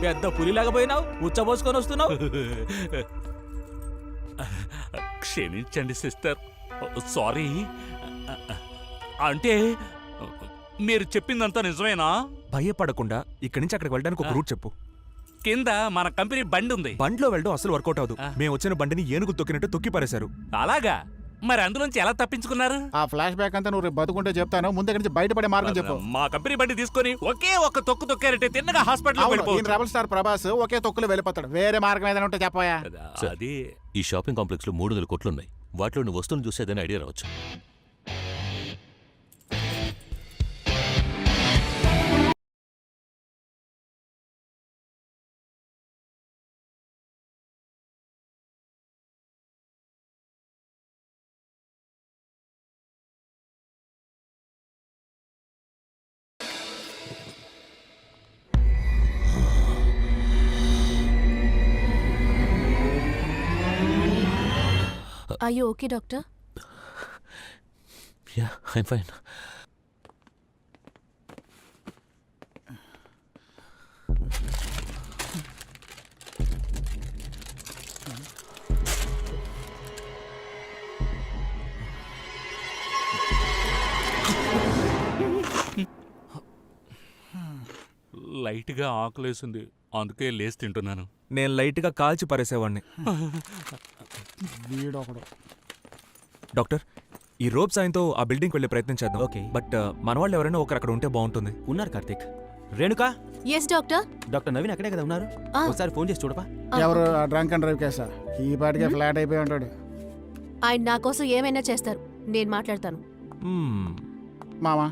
పెద్ద పులిలాగా పోయినావు, ఉచ్చబోసుకొని వస్తున్నావు. క్షమించండి సిస్టర్, సారీ. అంటే మీరు చెప్పిందంతా నిజమేనా? భయపడకుండా ఇక్కడి నుంచి అక్కడికి వెళ్ళడానికి ఒక రూట్ చెప్పు. కింద మన కంపెనీ బండి ఉంది. బండిలో వెళ్ళడం అసలు వర్కౌట్ అవదు. మేము వచ్చిన బండిని ఏనుగు తొక్కినట్టు తొక్కి పారేశారు. అలాగా? మరి అందులోంచి ఎలా తప్పించుకున్నారు? ఆ ఫ్లాష్ బ్యాక్ అంతా నువ్వు రేపు బతుకుంటే చెప్తాను. ముందు నుంచి బయటపడే మార్గం చెప్పు. మా కంపెనీ బండి తీసుకొని ఒకే ఒక తొక్కు తొక్కారంటే తిన్నగా హాస్పిటల్ వెళ్ళిపోవచ్చు. రెబల్ స్టార్ ప్రభాస్ ఒకే తొక్కులో వెళ్ళిపోతాడు. వేరే మార్గం ఏదైనా ఉంటే చెప్పాయా? అది ఈ షాపింగ్ కాంప్లెక్స్ లో 300 కోట్లున్నాయి. వాటిలో నువ్వు వస్తువులు చూసి ఏదైనా ఐడియా రావచ్చు. Are you okay, doctor? Yeah, I'm fine. Light గా ఆకలేసింది, అందుకే లేసి తింటున్నాను. నేను లైట్గా కాల్చి పారేసేవాడిని. డాక్టర్, ఈ రోప్ సాయంతో ఆ బిల్డింగ్కి వెళ్ళే ప్రయత్నం చేద్దాం. ఓకే. బట్ మన వాళ్ళు ఎవరైనా ఒకరు అక్కడ ఉంటే బాగుంటుంది. ఉన్నారు Karthik. Renuka, Yes, doctor. Doctor Naveen అక్కడే కదా ఉన్నారు. ఒకసారి ఫోన్ చేసి చూడపా. ఎవరు డ్రంక్ అండ్ డ్రైవ్ కేసా? ఈ పాటికే ఫ్లాట్ అయిపోయి ఉంటాడు. ఆయన నా కోసం ఏమైనా చేస్తారు, నేను మాట్లాడతాను. మామా,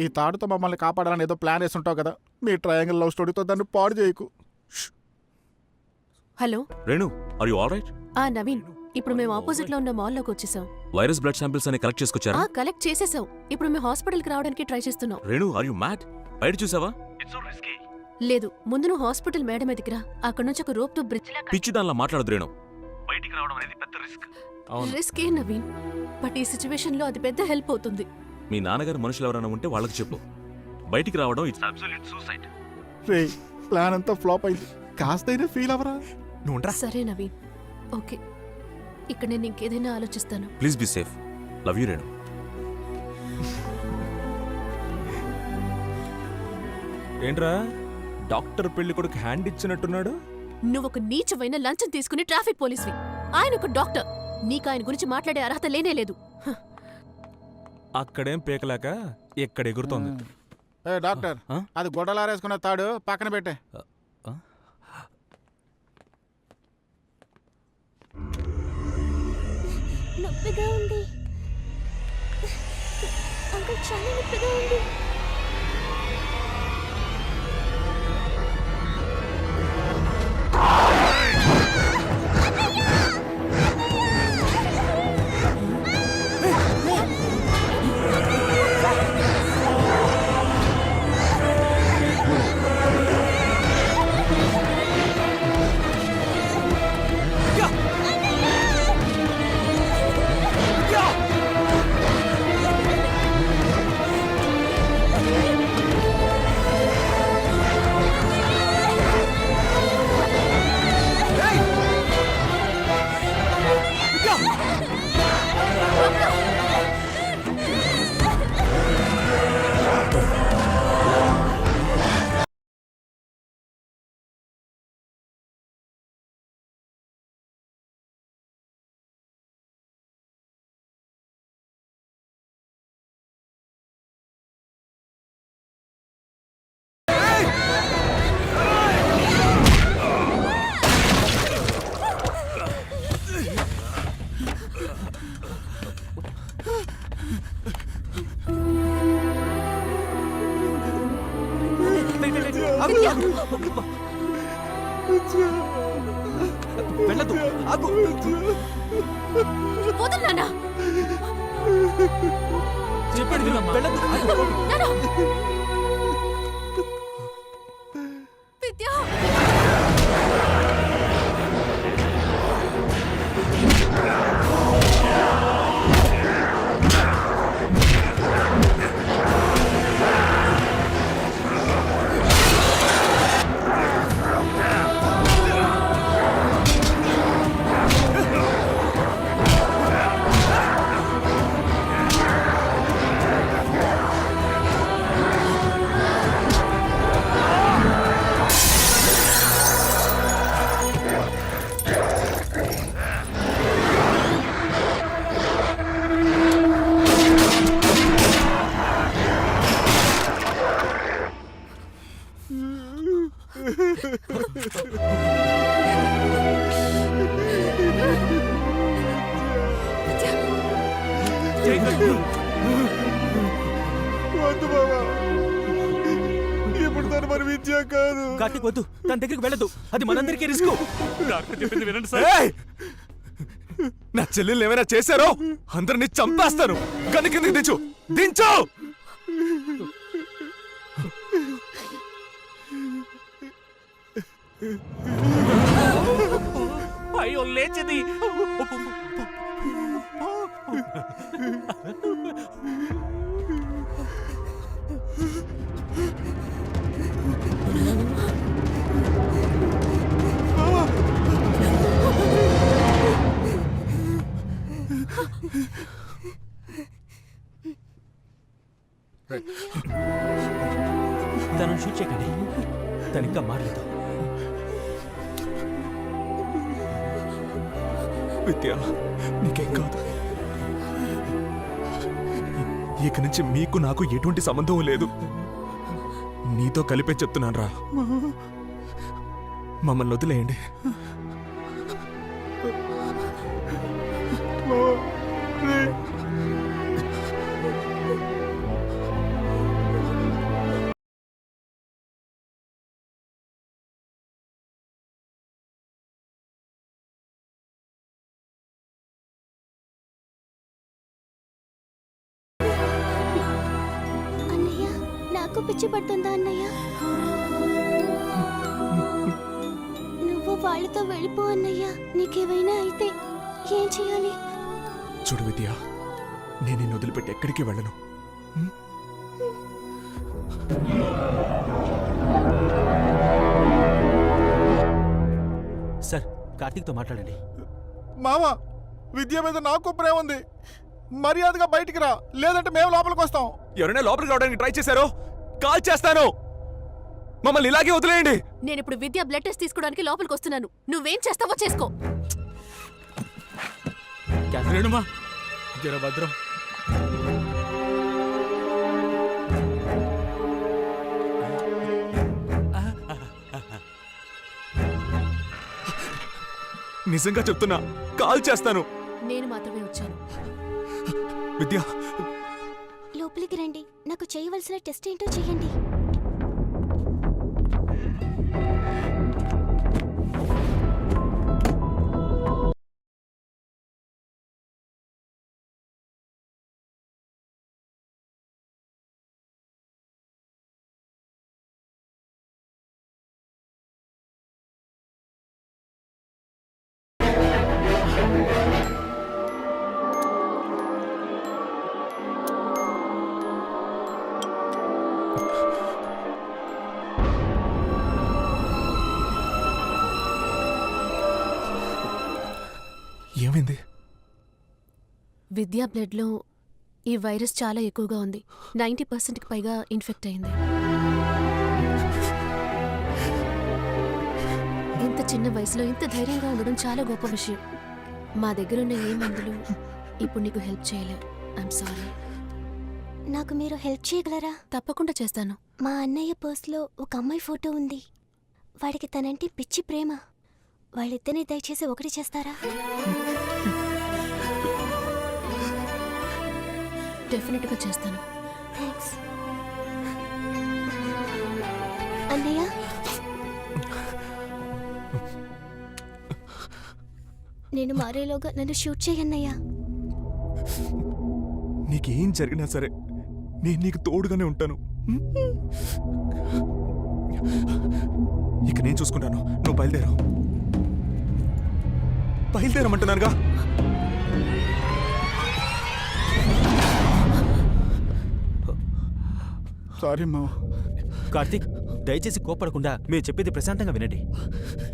ఈ తాడుతో మమ్మల్ని కాపాడాలని ఏదో ప్లాన్ వేసి ఉంటావు కదా. నీ ట్రయాంగిల్ లవ్ స్టోరీతో దాన్ని పాడు చేయకు. Hello Renu, are you all right? Naveen, ఇప్పుడు మేము ఆపోజిట్ లో ఉన్న మాల్లోకి వచ్చేసాం. వైరస్ బ్లడ్ శాంపిల్స్ అని కలెక్ట్ చేసుకొచ్చారా? కలెక్ట్ చేసేసాం. ఇప్పుడు మేము హాస్పిటల్కి రావడానికి ట్రై చేస్తున్నాం. Renu, are you mad? బయట చూసావా? లేదు, ముందు నువ్వు హాస్పిటల్ మేడం ఎదిగిరా. అక్కడ నుంచి ఒక రోప్ తో బ్రిడ్జ్ పిచ్చి దానిలా మాట్లాడదు Renu. Risk A Naveen, but ఈ సిచ్యువేషన్ లో అది పెద్ద హెల్ప్ అవుతుంది. మీ నాన్నగారు మనుషులు ఎవరైనా ఉంటే వాళ్ళకి చెప్పు. బయటికి రావడం it's absolute suicide. Ray, plan అంతా ఫ్లాప్ అయింది. కాస్తైనా ఫీల్ అవరా? సరే నవీన్, ఓకే. ఇక్కడ నేను ఇంకేదైనా ఆలోచిస్తాను. Please be safe. Love you Renu. ఏంట్రా, డాక్టర్ పెళ్లి కొడుకు హ్యాండ్ ఇచ్చినట్టున్నాడు? నువ్వొక నీచమైన లంచం తీసుకుని ట్రాఫిక్ పోలీస్వి. ఆయన ఒక డాక్టర్. నీకు ఆయన గురించి మాట్లాడే అర్హత లేనే లేదు. అక్కడేం పీకలేక ఎక్కడ ఎగురుతోంది. ఏ డాక్టర్, అది గొడ్డలారేసుకున్న తాడు పక్కన పెట్టే. నొప్పిగా ఉంది అంకుల్, చాలా నొప్పిగా ఉంది. వెళ్ళదు, ఆగు. వదలనా? చెప్పండి, వెళ్ళదు. విద్యా, వద్దు బావా, ఇప్పుడు తను మరి విద్య కాదు. కార్తీక్ వద్దు, తన దగ్గరికి వెళ్ళదు, అది మనందరికీ రిస్క్. డాక్టర్ చెప్పింది వినండి సార్. ఏయ్! నా చెల్లెల్ని ఏమైనా చేశారో అందరిని చంపేస్తాను. కన్ను కిందకి దించు, దించు. అయ్యో లేచింది. తనను షూట్ చేయకండి, తను ఇంకా మారలేదు. విద్య, నీకేం కాదు. ఇక నుంచి మీకు నాకు ఎటువంటి సంబంధం లేదు. నీతో కలిపే చెప్తున్నాను రా. మమ్మల్ని వదిలేయండి. అన్నయ్య, నాకు పిచ్చి పడుతుందా అన్నయ్య? నువ్వు వాళ్ళతో వెళ్ళిపో అన్నయ్య. నీకేమైనా అయితే ఏం చేయాలి? చూడు విద్య, నేను నిన్ను వదిలిపెట్టి ఎక్కడికి వెళ్ళను. సార్, కార్తీక్తో మాట్లాడండి. మామ, విద్య మీద నాకు ప్రేమ ఉంది. మర్యాదగా బయటికి రా, లేదంటే మేము లోపలికి వస్తాం. ఎవరైనా లోపలికి రావడానికి ట్రై చేశారో కాల్ చేస్తాను. మమ్మల్ని ఇలాగే వదిలేయండి. నేను ఇప్పుడు విద్య బ్లడ్ టెస్ట్ తీసుకోవడానికి లోపలికి వస్తున్నాను. నువ్వేం చేస్తావో చేసుకో. రేణుమా, జర భద్రం. నిజంగా చెప్తున్నా, కాల్ చేస్తాను. నేను మాత్రమే వచ్చాను. విద్య, లోపలికి రండి. నాకు చేయవలసిన టెస్ట్ ఏంటో చెయ్యండి. ఏమైంది? విద్యా బ్లడ్లో ఈ వైరస్ చాలా ఎక్కువగా ఉంది. 90%కి పైగా ఇన్ఫెక్ట్ అయింది. ఇంత చిన్న వయసులో ఇంత ధైర్యంగా ఉండడం చాలా గొప్ప విషయం. మా దగ్గరున్న ఏ మందులు ఇప్పుడు నీకు హెల్ప్ చేయలే. I'm sorry. నాకు మీరు హెల్ప్ చేయగలరా? తప్పకుండా చేస్తాను. మా అన్నయ్య పర్స్లో ఒక అమ్మాయి ఫోటో ఉంది. వాడికి తనంటే పిచ్చి ప్రేమ. వాళ్ళిద్దరిని దయచేసి ఒకటి చేస్తారా? డెఫినెట్గా చేస్తాను. థ్యాంక్స్ అన్నయ్య. నేను మారేలోగా నన్ను షూట్ చేయన్నయ్యా. నీకేం జరిగినా సరే నేను నీకు తోడుగానే ఉంటాను. ఇక నేను చూసుకుంటాను. నువ్వు బయలుదేరు. బయలుదేరమంటున్నానుగా. సారీ మావ. కార్తీక్, దయచేసి కోపడకుండా మేము చెప్పేది ప్రశాంతంగా వినండి.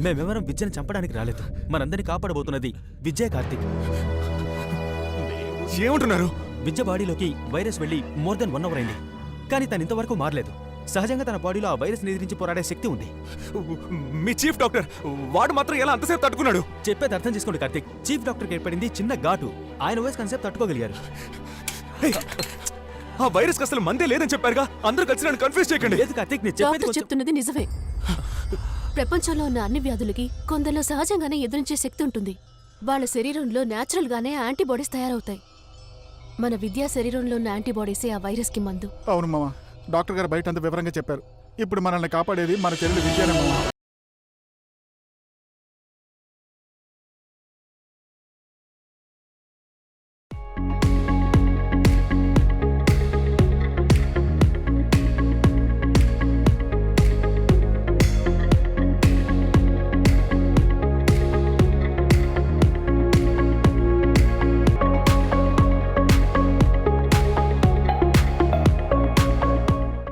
మేమెవరం విద్యను చంపడానికి రాలేదు. మనందరినీ కాపాడబోతున్నది విద్యే. కార్తీక్, ఏమంటున్నారు? విద్య బాడీలోకి వైరస్ వెళ్ళి మోర్ దెన్ 1 అవర్ అయింది. కానీ తను ఇంతవరకు మారలేదు. సహజంగా తన బాడీలో ఆ వైరస్ ఎదిరించి పోరాడే శక్తి ఉంది. మీ చీఫ్ డాక్టర్ వాడు మాత్రం ఎలా అంతసేపు తట్టుకున్నాడు? చెప్పేది అర్థం చేసుకోండి కార్తీక్. చీఫ్ డాక్టర్కి ఏర్పడింది చిన్న ఘాటు. ఆయన వైరస్ కాన్సెప్ట్ తట్టుకోగలిగారు. ఆ వైరస్ అసలు మందే లేదని చెప్పారుగా. అందరూ కలిసి నన్ను కన్ఫ్యూజ్ చేయకండి. లేదు కార్తీక్, నేను డాక్టర్ చెప్పేది చెప్తున్నది నిజమే. ప్రపంచంలో ఉన్న అన్ని వ్యాధులకి కొందరిలో సహజంగానే ఎదురించే శక్తి ఉంటుంది. వాళ్ళ శరీరంలో న్యాచురల్గానే యాంటీబాడీస్ తయారవుతాయి. మన విద్యా శరీరంలో ఉన్న యాంటీబాడీసే ఆ వైరస్కి మందు. అవును మామ, డాక్టర్ గారు బయట అంత వివరంగా చెప్పారు. ఇప్పుడు మనల్ని కాపాడేది మన చెల్లెలు విజయనే మామ.